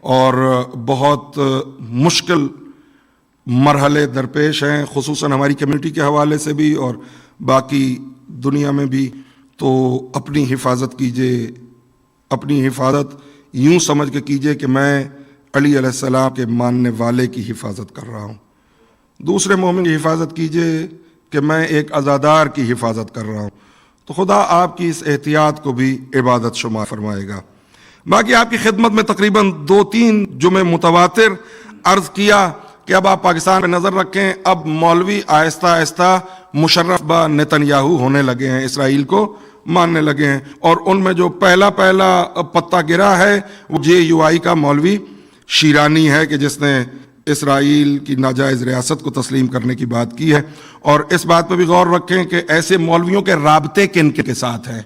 اور بہت مشکل مرحلے درپیش ہیں، خصوصاً ہماری کمیونٹی کے حوالے سے بھی اور باقی دنیا میں بھی. تو اپنی حفاظت کیجیے، اپنی حفاظت یوں سمجھ کے کیجیے کہ میں علی علیہ السلام کے ماننے والے کی حفاظت کر رہا ہوں. دوسرے مومن کی حفاظت کیجیے کہ میں ایک عزادار کی حفاظت کر رہا ہوں. تو خدا آپ کی اس احتیاط کو بھی عبادت شمار فرمائے گا. باقی آپ کی خدمت میں تقریباً 2-3 جمعے متواتر عرض کیا کہ اب آپ پاکستان پہ نظر رکھیں. اب مولوی آہستہ آہستہ مشرف با نتنیاہو ہونے لگے ہیں، اسرائیل کو ماننے لگے ہیں، اور ان میں جو پہلا پتہ گرا ہے وہ JUI کا مولوی شیرانی ہے کہ جس نے اسرائیل کی ناجائز ریاست کو تسلیم کرنے کی بات کی ہے. اور اس بات پہ بھی غور رکھیں کہ ایسے مولویوں کے رابطے کن کے ساتھ ہیں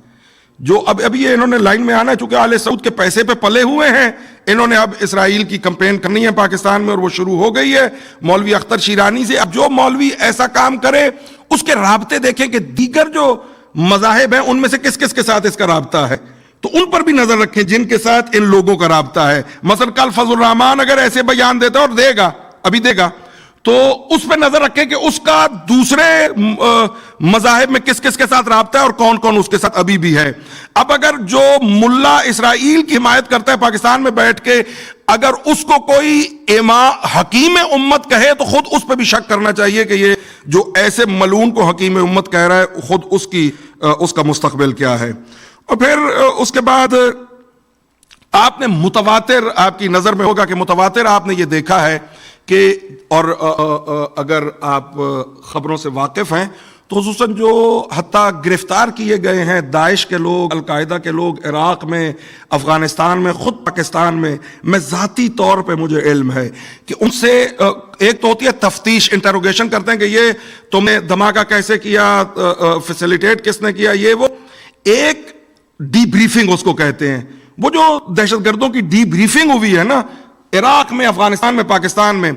جو اب یہ انہوں نے لائن میں آنا ہے، چونکہ آل سعود کے پیسے پہ پلے ہوئے ہیں، انہوں نے اب اسرائیل کی کمپین کرنی ہے پاکستان میں، اور وہ شروع ہو گئی ہے مولوی اختر شیرانی سے. اب جو مولوی ایسا کام کرے اس کے رابطے دیکھیں کہ دیگر جو مذاہب ہیں ان میں سے کس کس کے ساتھ اس کا رابطہ ہے، تو ان پر بھی نظر رکھیں جن کے ساتھ ان لوگوں کا رابطہ ہے. مثلا کل فضل الرحمان اگر ایسے بیان دیتا اور دے گا، ابھی دے گا، تو اس پہ نظر رکھیں کہ اس کا دوسرے مذاہب میں کس کس کے ساتھ رابطہ ہے اور کون کون اس کے ساتھ ابھی بھی ہے. اب اگر جو ملا اسرائیل کی حمایت کرتا ہے پاکستان میں بیٹھ کے، اگر اس کو کوئی حکیم امت کہے تو خود اس پہ بھی شک کرنا چاہیے کہ یہ جو ایسے ملعون کو حکیم امت کہہ رہا ہے خود اس کا مستقبل کیا ہے. اور پھر اس کے بعد آپ نے متواتر، آپ کی نظر میں ہوگا کہ متواتر آپ نے یہ دیکھا ہے کہ، اور اگر آپ خبروں سے واقف ہیں تو خصوصاً جو حتیٰ گرفتار کیے گئے ہیں داعش کے لوگ، القاعدہ کے لوگ عراق میں، افغانستان میں، خود پاکستان میں ذاتی طور پہ مجھے علم ہے کہ ان سے ایک تو ہوتی ہے تفتیش، انٹروگیشن کرتے ہیں کہ یہ تم نے دھماکہ کیسے کیا، فیسیلیٹیٹ کس نے کیا، یہ وہ ایک ڈی بریفنگ اس کو کہتے ہیں. وہ جو دہشت گردوں کی ڈی بریفنگ ہوئی ہے نا عراق میں، افغانستان میں، پاکستان میں،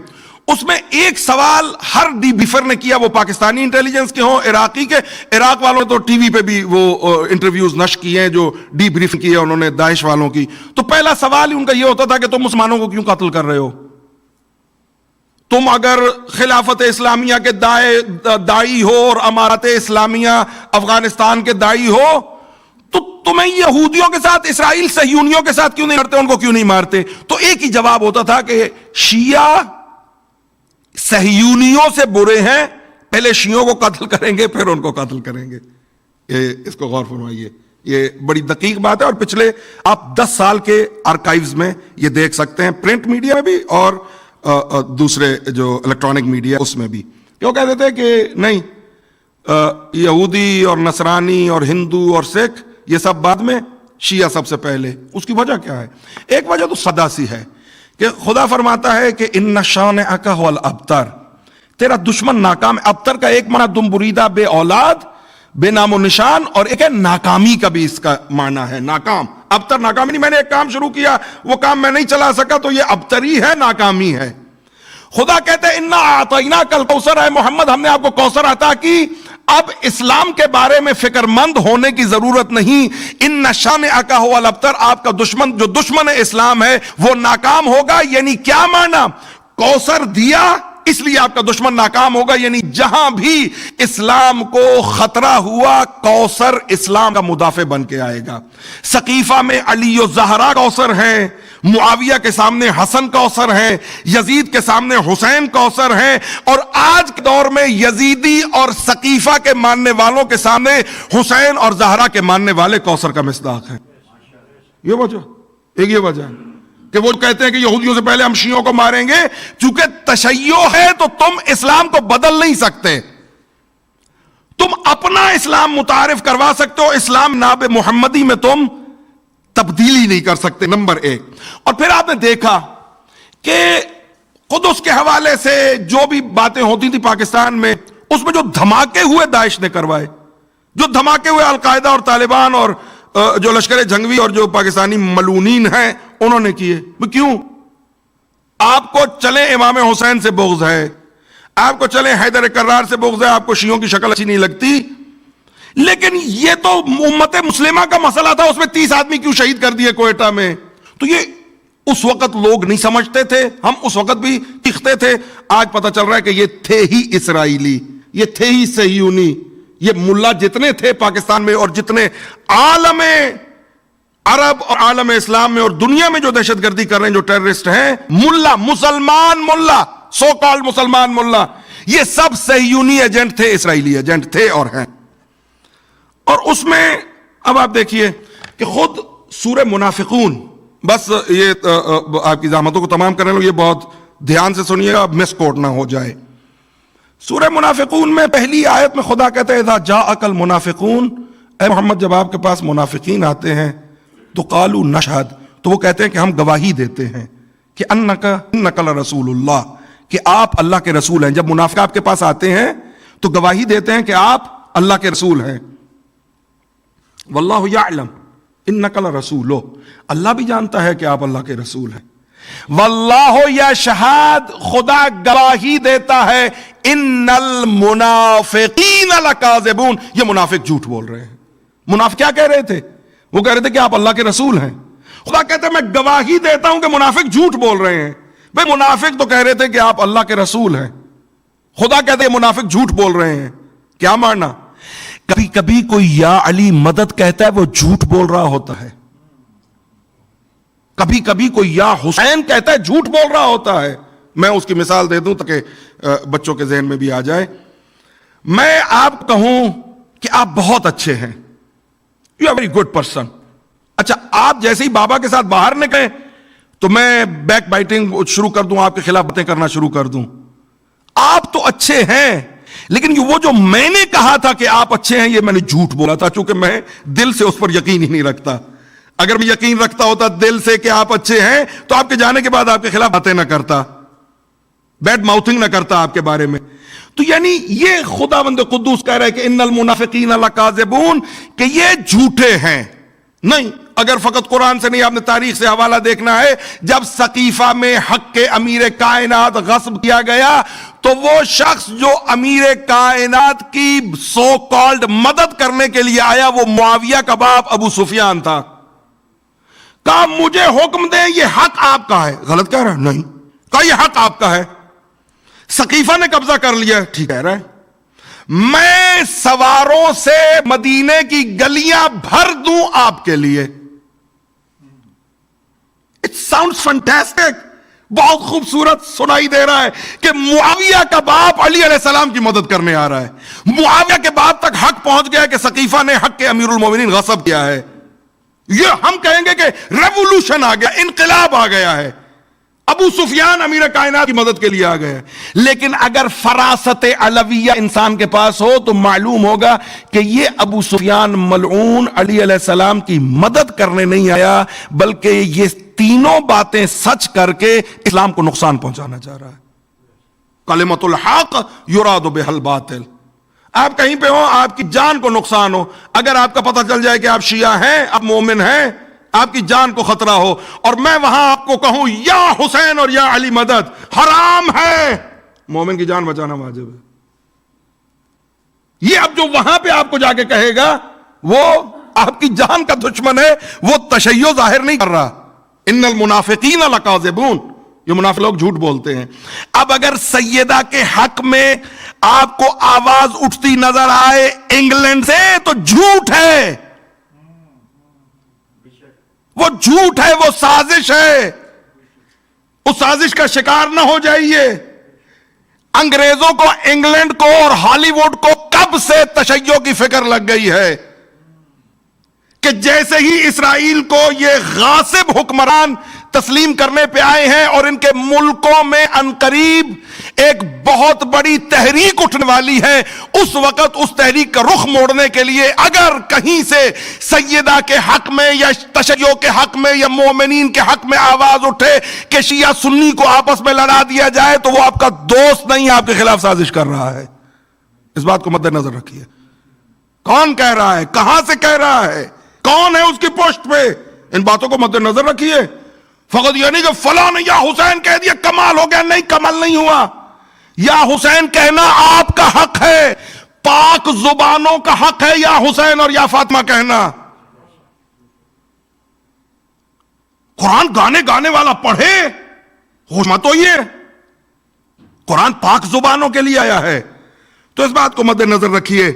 اس میں ایک سوال ہر ڈی بریفر نے کیا، وہ پاکستانی انٹیلیجنس کے ہوں، عراقی کے. عراق والوں نے تو ٹی وی پہ بھی وہ انٹرویوز نشر کیے ہیں جو ڈی بریفنگ کی ہے انہوں نے داعش والوں کی. تو پہلا سوال ہی ان کا یہ ہوتا تھا کہ تم مسلمانوں کو کیوں قتل کر رہے ہو؟ تم اگر خلافت اسلامیہ کے داعی ہو اور امارت اسلامیہ افغانستان کے داعی ہو تو تمہیں یہودیوں کے ساتھ، اسرائیل صہیونیوں کے ساتھ کیوں نہیں لڑتے، ان کو کیوں نہیں مارتے؟ تو ایک ہی جواب ہوتا تھا کہ شیعہ صہیونیوں سے برے ہیں، پہلے شیعوں کو قتل کریں گے پھر ان کو قتل کریں گے. اس کو غور فرمائیے، یہ بڑی دقیق بات ہے. اور پچھلے آپ 10 سال کے آرکائیوز میں یہ دیکھ سکتے ہیں، پرنٹ میڈیا میں بھی اور دوسرے جو الیکٹرانک میڈیا اس میں بھی. کیوں کہتے تھے کہ نہیں یہودی اور نصرانی اور ہندو اور سکھ یہ سب بعد میں، شیعہ سب سے پہلے. اس کی وجہ کیا ہے؟ ایک وجہ تو سدا سی ہے کہ خدا فرماتا ہے کہ ان شانئک هو الابتر، تیرا دشمن ناکام ہے. ابتر کا ایک معنی دم بریدہ، بے اولاد، بے نام و نشان، اور ایک ہے ناکامی کا بھی اس کا معنی ہے، ناکام. ابتر ناکامی نہیں، میں نے ایک کام شروع کیا وہ کام میں نہیں چلا سکا تو یہ ابتری ہے، ناکامی ہے. خدا کہتے ہیں انا اعطیناک الکوثر، اے محمد ہم نے آپ کو کوثر عطا کی. اب اسلام کے بارے میں فکر مند ہونے کی ضرورت نہیں. ان شانئک هو الابتر، آپ کا دشمن جو دشمن اسلام ہے وہ ناکام ہوگا. یعنی کیا معنی؟ کوثر دیا اس لیے آپ کا دشمن ناکام ہوگا. یعنی جہاں بھی اسلام کو خطرہ ہوا کوثر اسلام کا مدافع بن کے آئے گا. سقیفہ میں علی و زہرا کوثر ہیں، معاویہ کے سامنے حسن کوثر ہیں، یزید کے سامنے حسین کوثر ہیں، اور آج کے دور میں یزیدی اور سقیفہ کے ماننے والوں کے سامنے حسین اور زہرا کے ماننے والے کوثر کا مصداق ہیں. یہ وجہ، ایک یہ وجہ ہے کہ وہ کہتے ہیں کہ یہودیوں سے پہلے ہم شیعوں کو ماریں گے. چونکہ تشیع ہے تو تم اسلام کو بدل نہیں سکتے، تم اپنا اسلام متعارف کروا سکتے ہو، اسلام ناب محمدی میں تم تبدیلی نہیں کر سکتے، نمبر 1. اور پھر آپ نے دیکھا کہ قدس کے حوالے سے جو بھی باتیں ہوتی تھی پاکستان میں، اس میں جو دھماکے ہوئے داعش نے کروائے، جو دھماکے ہوئے القاعدہ اور طالبان اور جو لشکر جنگوی اور جو پاکستانی ملعونین ہیں انہوں نے کیے. کیوں؟ آپ کو چلے امام حسین سے بغض ہے، آپ کو چلے حیدر کرار سے بغض ہے، آپ کو شیعوں کی شکل اچھی نہیں لگتی، لیکن یہ تو امت مسلمہ کا مسئلہ تھا، اس میں 30 آدمی کیوں شہید کر دیے کوئٹہ میں؟ تو یہ اس وقت لوگ نہیں سمجھتے تھے, ہم اس وقت بھی چیختے تھے, آج پتہ چل رہا ہے کہ یہ تھے ہی اسرائیلی, یہ تھے ہی صہیونی. یہ ملا جتنے تھے پاکستان میں اور جتنے عالم عرب اور عالم اسلام میں اور دنیا میں جو دہشت گردی کر رہے ہیں, جو ٹیررسٹ ہیں, ملا, مسلمان ملا, سو کالڈ مسلمان ملا, یہ سب صہیونی ایجنٹ تھے, اسرائیلی ایجنٹ تھے اور ہیں. اور اس میں اب آپ دیکھیے کہ خود سورہ منافقون, بس یہ آپ کی زحمتوں کو تمام کرنے لو, یہ بہت دھیان سے سنیے گا, مس کوٹ نہ ہو جائے. سورہ منافقون میں پہلی آیت میں خدا کہتا ہے اذا جاءک المنافقون, اے محمد جب آپ کے پاس منافقین آتے ہیں تو قالوا نشہد, تو وہ کہتے ہیں کہ ہم گواہی دیتے ہیں کہ انک لرسول اللہ, کہ آپ اللہ کے رسول ہیں. جب منافق آپ کے پاس آتے ہیں تو گواہی دیتے ہیں کہ آپ اللہ کے رسول ہیں. واللہ یعلم انک لرسول, اللہ بھی جانتا ہے کہ آپ اللہ کے رسول ہیں. واللہ یشہد, خدا گواہی دیتا ہے, ان المنافقین لکاذبون, یہ منافق جھوٹ بول رہے ہیں. منافق کیا کہہ رہے تھے؟ وہ کہہ رہے تھے کہ آپ اللہ کے رسول ہیں. خدا کہتا ہے میں گواہی دیتا ہوں کہ منافق جھوٹ بول رہے ہیں. بھئی منافق تو کہہ رہے تھے کہ آپ اللہ کے رسول ہیں, خدا کہتے ہیں منافق جھوٹ بول رہے ہیں. کیا ماننا؟ کبھی کبھی کوئی یا علی مدد کہتا ہے وہ جھوٹ بول رہا ہوتا ہے, کبھی کبھی کوئی یا حسین کہتا ہے جھوٹ بول رہا ہوتا ہے. میں اس کی مثال دے دوں تاکہ بچوں کے ذہن میں بھی آ جائے. میں آپ کہوں کہ آپ بہت اچھے ہیں, you are very good person. اچھا, آپ جیسے ہی بابا کے ساتھ باہر نکلیں تو میں بیک بائٹنگ شروع کر دوں, آپ کے خلاف باتیں کرنا شروع کر دوں. آپ تو اچھے ہیں, لیکن وہ جو میں نے کہا تھا کہ آپ اچھے ہیں, یہ میں نے جھوٹ بولا تھا, چونکہ میں دل سے اس پر یقین ہی نہیں رکھتا. اگر میں یقین رکھتا ہوتا دل سے کہ آپ اچھے ہیں تو آپ کے جانے کے بعد آپ کے خلاف باتیں نہ کرتا, بیڈ ماؤتھنگ نہ کرتا آپ کے بارے میں. تو یعنی یہ خداوند قدوس کہہ رہا ہے کہ ان المنافقین لکاذبون, کہ یہ جھوٹے ہیں. نہیں, اگر فقط قرآن سے نہیں, آپ نے تاریخ سے حوالہ دیکھنا ہے. جب ثقیفہ میں حق کے امیر کائنات غصب کیا گیا تو وہ شخص جو امیر کائنات کی سو کالڈ مدد کرنے کے لیے آیا وہ معاویہ کا باپ ابو سفیان تھا. کہا مجھے حکم دیں, یہ حق آپ کا ہے. غلط کہہ رہا ہے؟ نہیں. کہا یہ حق آپ کا ہے. ثقیفہ نے قبضہ کر لیا, ٹھیک کہہ رہا ہے. میں سواروں سے مدینے کی گلیاں بھر دوں آپ کے لیے. اٹ ساؤنڈز فینٹاسٹک, بہت خوبصورت سنائی دے رہا ہے کہ معاویہ کا باپ علی علیہ السلام کی مدد کرنے آ رہا ہے. معاویہ کے باپ تک حق پہنچ گیا کہ ثقیفہ نے حق کے امیر المومنین غصب کیا ہے. یہ ہم کہیں گے کہ ریولوشن آ گیا, انقلاب آ گیا ہے. ابو سفیان امیر کائنات کی مدد کے لیے آ گئے. لیکن اگر فراست علویہ انسان کے پاس ہو تو معلوم ہوگا کہ یہ ابو سفیان ملعون علی علیہ السلام کی مدد کرنے نہیں آیا, بلکہ یہ تینوں باتیں سچ کر کے اسلام کو نقصان پہنچانا چاہ رہا ہے. کلمۃ الحق یراد بہا الباطل. آپ کہیں پہ ہو, آپ کی جان کو نقصان ہو, اگر آپ کا پتہ چل جائے کہ آپ شیعہ ہیں, آپ مومن ہیں, آپ کی جان کو خطرہ ہو, اور میں وہاں آپ کو کہوں یا حسین اور یا علی مدد, حرام ہے. مومن کی جان بچانا واجب ہے. یہ اب جو وہاں پہ آپ کو جا کے کہے گا وہ آپ کی جان کا دشمن ہے, وہ تشیع ظاہر نہیں کر رہا. ان المنافقین لکاذبون, یہ منافق لوگ جھوٹ بولتے ہیں. اب اگر سیدہ کے حق میں آپ کو آواز اٹھتی نظر آئے انگلینڈ سے تو جھوٹ ہے, وہ جھوٹ ہے, وہ سازش ہے. اس سازش کا شکار نہ ہو جائیے. انگریزوں کو, انگلینڈ کو اور ہالی ووڈ کو کب سے تشیع کی فکر لگ گئی ہے کہ جیسے ہی اسرائیل کو یہ غاصب حکمران تسلیم کرنے پہ آئے ہیں اور ان کے ملکوں میں عنقریب ایک بہت بڑی تحریک اٹھنے والی ہے, اس وقت اس تحریک کا رخ موڑنے کے لیے اگر کہیں سے سیدہ کے حق میں یا تشیع کے حق میں یا مومنین کے حق میں آواز اٹھے کہ شیعہ سنی کو آپس میں لڑا دیا جائے تو وہ آپ کا دوست نہیں, آپ کے خلاف سازش کر رہا ہے. اس بات کو مد نظر رکھیے. کون کہہ رہا ہے, کہاں سے کہہ رہا ہے, کون ہے اس کی پشت پہ, ان باتوں کو مد نظر رکھیے. فقط یہ نہیں کہ فلاں نے یا حسین کہہ دیا کمال ہو گیا, نہیں, کمال نہیں ہوا. یا حسین کہنا آپ کا حق ہے, پاک زبانوں کا حق ہے یا حسین اور یا فاطمہ کہنا. قرآن گانے والا پڑھے، ہوش مت ہوئیے، قرآن پاک زبانوں کے لیے آیا ہے. تو اس بات کو مد نظر رکھیے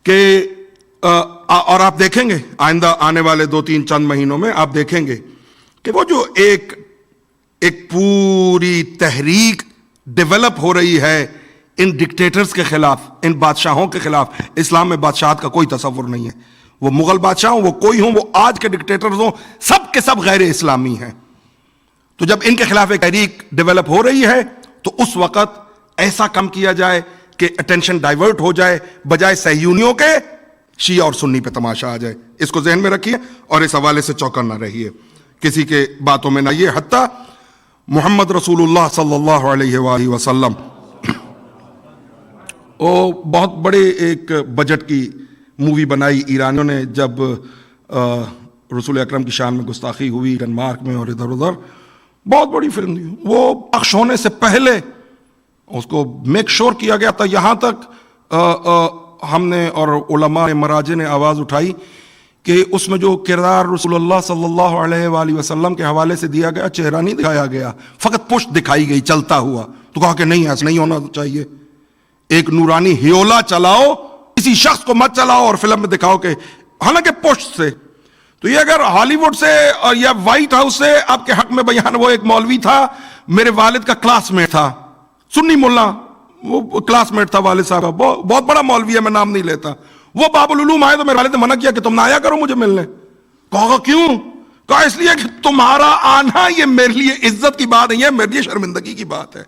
کہ اور آپ دیکھیں گے آئندہ آنے والے 2-3 چند مہینوں میں آپ دیکھیں گے کہ وہ جو ایک پوری تحریک ڈیولپ ہو رہی ہے ان ڈکٹیٹرز کے خلاف، ان بادشاہوں کے خلاف. اسلام میں بادشاہت کا کوئی تصور نہیں ہے. وہ مغل بادشاہ ہوں، وہ کوئی ہوں، وہ آج کے ڈکٹیٹرز ہوں، سب کے سب غیر اسلامی ہیں. تو جب ان کے خلاف ایک تحریک ڈیولپ ہو رہی ہے تو اس وقت ایسا کم کیا جائے کہ اٹینشن ڈائیورٹ ہو جائے، بجائے صہیونیوں کے شیعہ اور سنی پہ تماشا آ جائے. اس کو ذہن میں رکھیے اور اس حوالے سے چوکن نہ رہیے، کسی کے باتوں میں نہ آئیے. حتیٰ محمد رسول اللہ صلی اللہ علیہ وآلہ وسلم وہ بہت بڑے ایک بجٹ کی مووی بنائی ایرانیوں نے. جب رسول اکرم کی شان میں گستاخی ہوئی ڈنمارک میں اور ادھر ادھر، بہت بڑی فلم تھی. وہ پخش ہونے سے پہلے اس کو میک شور کیا گیا تھا، یہاں تک ہم نے اور علماء مراجع نے آواز اٹھائی کہ اس میں جو کردار رسول اللہ صلی اللہ علیہ وآلہ وسلم کے حوالے سے دیا گیا، چہرہ نہیں دکھایا گیا، فقط پشت دکھائی گئی چلتا ہوا. تو کہا کہ نہیں، ایسا نہیں ہونا چاہیے. ایک نورانی ہیولا چلاؤ، کسی شخص کو مت چلاؤ اور فلم میں دکھاؤ کہ حالانکہ پشت سے. تو یہ اگر ہالی ووڈ سے اور یا وائٹ ہاؤس سے آپ کے حق میں بیان، وہ ایک مولوی تھا، میرے والد کا کلاس میٹ تھا، سنی ملا، وہ کلاس میٹ تھا والد صاحب کا، بہت بڑا مولوی ہے، میں نام نہیں لیتا. وہ باب العلوم آئے تو میرے والد نے منع کیا کہ تم نہ آیا کرو مجھے ملنے. کہا کیوں؟ کہا اس لیے کہ تمہارا آنا یہ میرے لیے عزت کی بات نہیں ہے، میرے لیے شرمندگی کی بات ہے.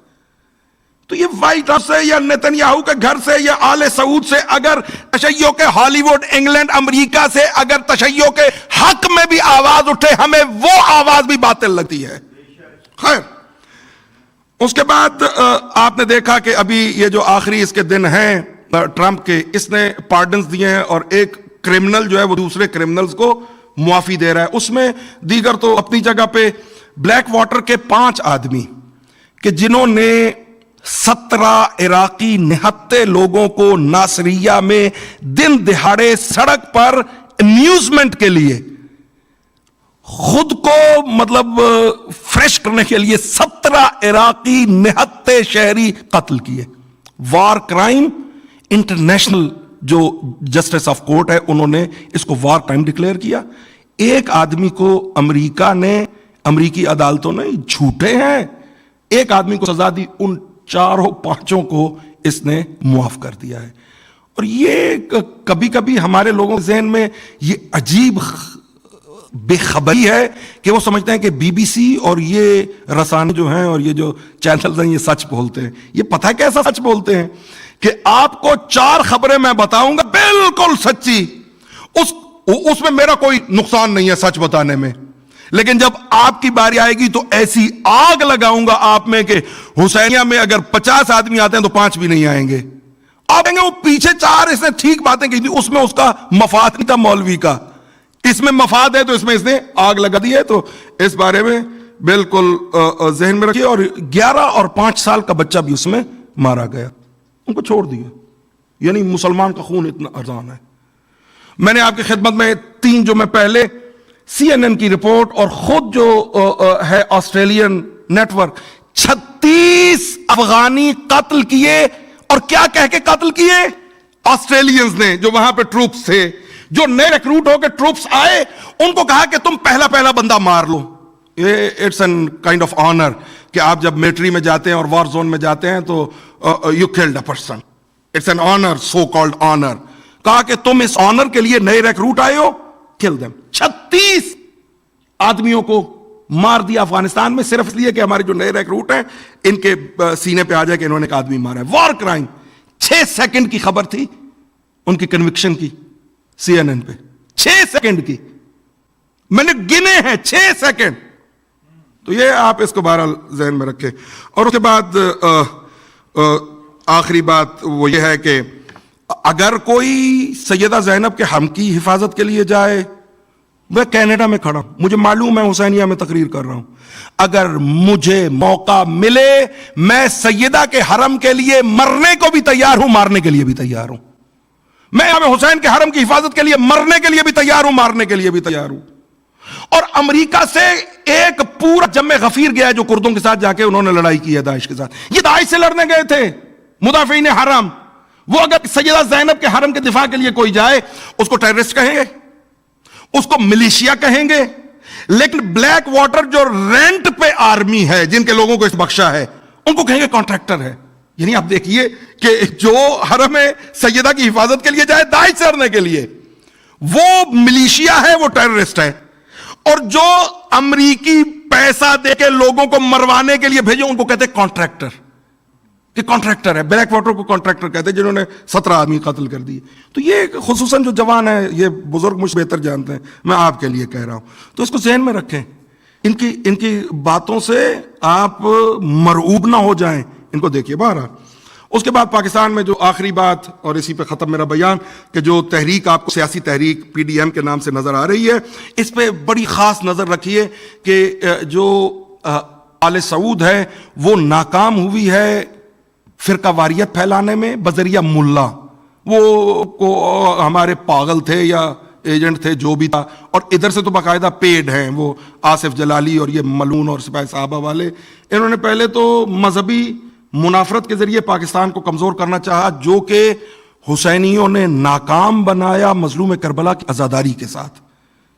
تو یہ وائٹ ہاؤس سے یا نیتنیاہو کے گھر سے یا آل سعود سے اگر تشیع کے ہالی ووڈ، انگلینڈ، امریکہ سے اگر تشیع کے حق میں بھی آواز اٹھے، ہمیں وہ آواز بھی باطل لگتی ہے. خیر، اس کے بعد آپ نے دیکھا کہ ابھی یہ جو آخری اس کے دن ہیں ٹرمپ کے، اس نے پارڈنز دیے ہیں اور ایک کرمنل جو ہے وہ دوسرے کرمنلز کو معافی دے رہا ہے. اس میں دیگر تو اپنی جگہ پہ بلیک واٹر کے 5 آدمی کہ جنہوں نے 17 عراقی نہتے لوگوں کو ناصریہ میں دن دہاڑے سڑک پر امیوزمنٹ کے لیے، خود کو مطلب فریش کرنے کے لیے 17 عراقی نہتے شہری قتل کیے. وار کرائم، انٹرنیشنل جو جسٹس آف کورٹ ہے انہوں نے اس کو وار کرائم ڈکلیئر کیا. ایک آدمی کو امریکہ نے، امریکی عدالتوں نے، جھوٹے ہیں، ایک آدمی کو سزا دی، ان 4-5 کو اس نے معاف کر دیا ہے. اور یہ کبھی کبھی ہمارے لوگوں کے ذہن میں یہ عجیب بے خبری ہے کہ وہ سمجھتے ہیں کہ بی بی سی اور یہ رسانے جو ہیں اور یہ جو چینلز ہیں یہ سچ بولتے ہیں. یہ پتہ ہے کیسا سچ بولتے ہیں کہ آپ کو 4 خبریں میں بتاؤں گا بالکل سچی، اس میں میرا کوئی نقصان نہیں ہے سچ بتانے میں، لیکن جب آپ کی باری آئے گی تو ایسی آگ لگاؤں گا آپ میں کہ حسینیہ میں اگر 50 آدمی آتے ہیں تو 5 بھی نہیں آئیں گے. آپ کہیں گے وہ پیچھے 4 اس نے ٹھیک باتیں کی تھی، اس میں اس کا مفاد نہیں تھا مولوی کا، اس میں مفاد ہے تو اس میں اس نے آگ لگا دی ہے. تو اس بارے میں بالکل ذہن میں رکھیے. اور 11 اور 5 سال کا بچہ بھی اس میں مارا گیا، ان کو چھوڑ دیا. یعنی مسلمان کا خون اتنا ارزان ہے. میں نے آپ کی خدمت میں 3 جو میں پہلے سی این این کی رپورٹ اور خود جو ہے آسٹریلین نیٹ ورک، 36 افغانی قتل کیے. اور کیا کہہ کے قتل کیے؟ آسٹریلینز نے جو وہاں پہ ٹروپس تھے، جو نئے ریکروٹ ہو کے ٹروپس آئے، ان کو کہا کہ تم پہلا بندہ مار لو. یہ it's an kind of honour کہ آپ جب ملٹری میں جاتے ہیں اور وار زون میں جاتے ہیں تو you called a person. It's an honour, so called honour. کہا کہ تم اس آنر کے لیے نئے ریکروٹ آئے ہو، کل دیم. 36 آدمیوں کو مار دیا افغانستان میں صرف اس لیے کہ ہمارے جو نئے ریکروٹ ہیں ان کے سینے پہ آ جائے کہ انہوں نے ایک آدمی مارا ہے. وار کرائم. 6 سیکنڈ کی خبر تھی ان کی کنوکشن کی سی این این پہ، 6 سیکنڈ کی، میں نے گنے ہیں 6 سیکنڈ. تو یہ آپ اس کو بہرحال ذہن میں رکھیں. اور اس کے بعد آخری بات وہ یہ ہے کہ اگر کوئی سیدہ زینب کے حرم کی حفاظت کے لیے جائے، میں کینیڈا میں کھڑا ہوں، مجھے معلوم ہے حسینیہ میں تقریر کر رہا ہوں، اگر مجھے موقع ملے میں سیدہ کے حرم کے لیے مرنے کو بھی تیار ہوں، مارنے کے لیے بھی تیار ہوں. میں امام حسین کے حرم کی حفاظت کے لیے مرنے کے لیے بھی تیار ہوں، مارنے کے لیے بھی تیار ہوں. اور امریکہ سے ایک پورا جم غفیر گیا جو کردوں کے ساتھ جا کے انہوں نے لڑائی کی ہے داعش کے ساتھ. یہ داعش سے لڑنے گئے تھے مدافعین حرم. وہ اگر سیدہ زینب کے حرم کے دفاع کے لیے کوئی جائے اس کو ٹیررسٹ کہیں گے, اس کو ملیشیا کہیں گے, لیکن بلیک واٹر جو رینٹ پہ آرمی ہے جن کے لوگوں کو اس بخشا ہے ان کو کہیں گے کانٹریکٹر ہے. یعنی آپ دیکھیے کہ جو حرم سیدہ کی حفاظت کے لیے جائے داعش سے لڑنے کے لیے وہ ملیشیا ہے, وہ ٹیررسٹ ہے. اور جو امریکی پیسہ دے کے لوگوں کو مروانے کے لیے بھیجے ان کو کہتے ہیں کانٹریکٹر, کہ کانٹریکٹر ہے. بلیک واٹر کو کانٹریکٹر کہتے ہیں جنہوں نے 17 آدمی قتل کر دیے. تو یہ خصوصاً جو جوان ہیں, یہ بزرگ مجھ بہتر جانتے ہیں, میں آپ کے لیے کہہ رہا ہوں, تو اس کو ذہن میں رکھیں. ان کی باتوں سے آپ مرعوب نہ ہو جائیں. ان کو دیکھیے بہرحال. اس کے بعد پاکستان میں جو آخری بات, اور اسی پہ ختم میرا بیان, کہ جو تحریک آپ کو سیاسی تحریک پی ڈی ایم کے نام سے نظر آ رہی ہے, اس پہ بڑی خاص نظر رکھیے کہ جو آل سعود ہے وہ ناکام ہوئی ہے فرقہ واریت پھیلانے میں بذریعہ ملا. وہ ہمارے پاگل تھے یا ایجنٹ تھے جو بھی تھا, اور ادھر سے تو باقاعدہ پیڈ ہیں وہ آصف جلالی اور یہ ملون اور سپاہی صحابہ والے. انہوں نے پہلے تو مذہبی منافرت کے ذریعے پاکستان کو کمزور کرنا چاہا, جو کہ حسینیوں نے ناکام بنایا مظلوم کربلا کی عزاداری کے ساتھ.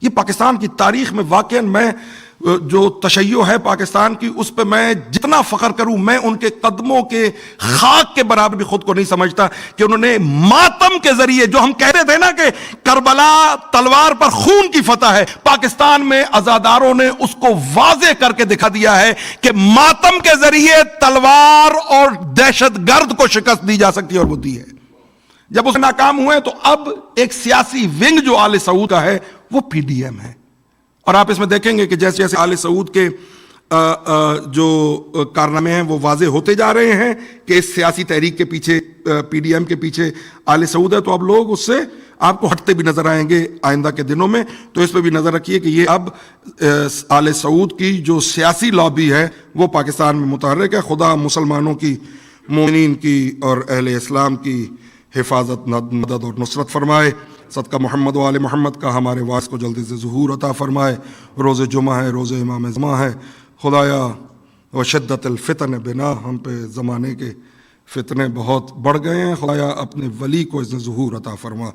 یہ پاکستان کی تاریخ میں واقعا میں جو تشیع ہے پاکستان کی اس پہ میں جتنا فخر کروں, میں ان کے قدموں کے خاک کے برابر بھی خود کو نہیں سمجھتا کہ انہوں نے ماتم کے ذریعے, جو ہم کہہ رہے تھے نا کہ کربلا تلوار پر خون کی فتح ہے, پاکستان میں عزاداروں نے اس کو واضح کر کے دکھا دیا ہے کہ ماتم کے ذریعے تلوار اور دہشت گرد کو شکست دی جا سکتی ہے, اور وہ دی ہے. جب اس ناکام ہوئے تو اب ایک سیاسی ونگ جو آل سعود کا ہے وہ پی ڈی ایم ہے. اور آپ اس میں دیکھیں گے کہ جیسے جیسے آل سعود کے جو کارنامے ہیں وہ واضح ہوتے جا رہے ہیں کہ اس سیاسی تحریک کے پیچھے, پی ڈی ایم کے پیچھے آل سعود ہے, تو اب لوگ اس سے آپ کو ہٹتے بھی نظر آئیں گے آئندہ کے دنوں میں. تو اس پہ بھی نظر رکھیے کہ یہ اب آل سعود کی جو سیاسی لابی ہے وہ پاکستان میں متحرک ہے. خدا مسلمانوں کی, مومنین کی اور اہل اسلام کی حفاظت, مدد اور نصرت فرمائے. صدقہ محمد و آل محمد کا ہمارے وارث کو جلدی سے ظہور عطا فرمائے. روز جمعہ ہے, روز امام زمان ہے. خدایا و شدت الفتن بنا, ہم پہ زمانے کے فتنے بہت بڑھ گئے ہیں. خدایا اپنے ولی کو اس نے ظہور عطا فرما.